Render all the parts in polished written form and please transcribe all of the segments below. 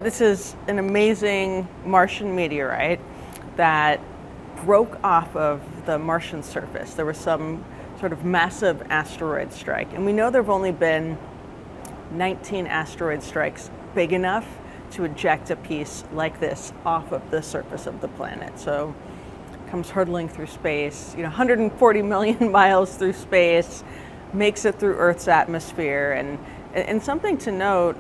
This is an amazing Martian meteorite that broke off of the Martian surface. There was some sort of massive asteroid strike, and we know there have only been 19 asteroid strikes big enough to eject a piece like this off of the surface of the planet. So it comes hurtling through space, 140 million miles through space, makes it through Earth's atmosphere, and something to note,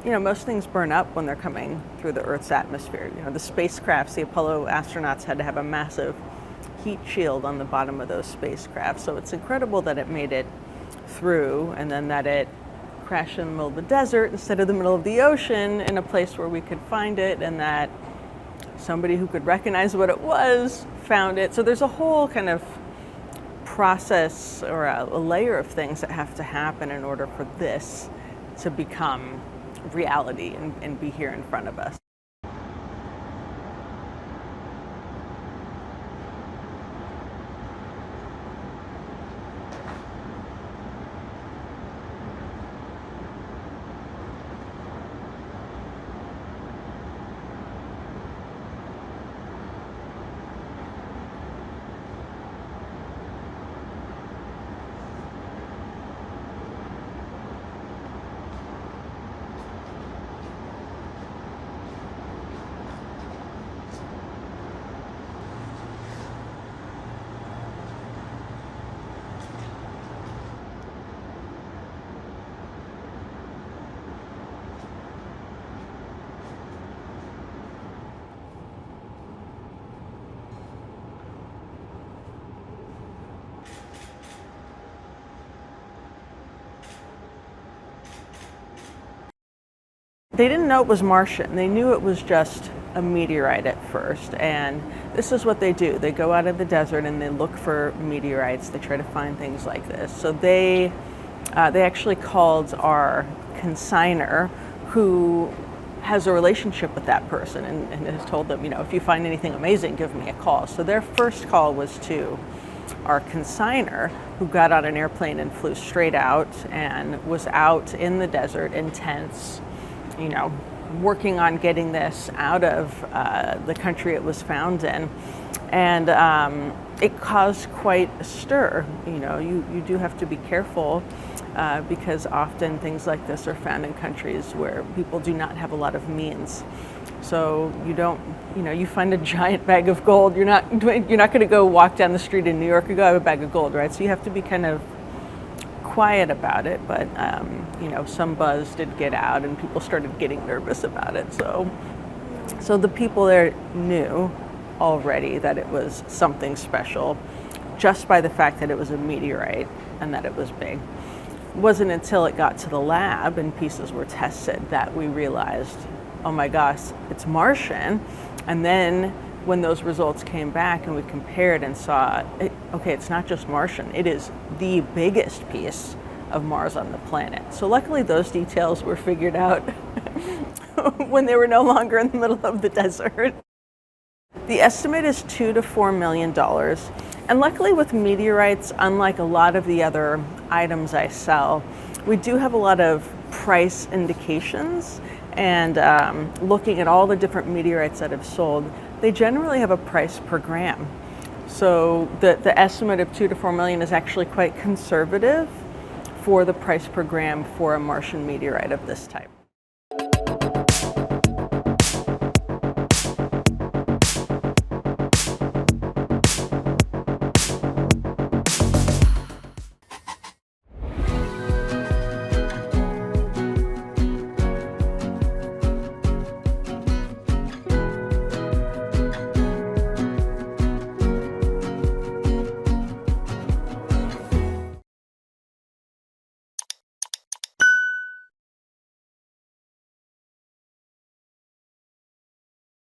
most things burn up when they're coming through the Earth's atmosphere. The spacecrafts, the Apollo astronauts had to have a massive heat shield on the bottom of those spacecraft. So it's incredible that it made it through, and then that it crashed in the middle of the desert instead of the middle of the ocean in a place where we could find it, and that somebody who could recognize what it was found it. So there's a whole kind of process or a layer of things that have to happen in order for this to become reality and be here in front of us. They didn't know it was Martian. They knew it was just a meteorite at first, and this is what they do. They go out of the desert and they look for meteorites. They try to find things like this. So they actually called our consigner, who has a relationship with that person, and has told them, if you find anything amazing, give me a call. So their first call was to our consigner, who got on an airplane and flew straight out and was out in the desert in tents, working on getting this out of the country it was found in. And it caused quite a stir. You do have to be careful because often things like this are found in countries where people do not have a lot of means. So you find a giant bag of gold, you're not going to go walk down the street in New York and go, I have a bag of gold, right? So you have to be kind of quiet about it, but some buzz did get out and people started getting nervous about it. So the people there knew already that it was something special just by the fact that it was a meteorite and that it was big. It wasn't until it got to the lab and pieces were tested that we realized, oh my gosh, it's Martian. And then when those results came back and we compared and saw, okay, it's not just Martian, it is the biggest piece of Mars on the planet. So luckily those details were figured out when they were no longer in the middle of the desert. The estimate is $2 to $4 million. And luckily with meteorites, unlike a lot of the other items I sell, we do have a lot of price indications. And looking at all the different meteorites that have sold, they generally have a price per gram. So the estimate of $2 to $4 million is actually quite conservative for the price per gram for a Martian meteorite of this type.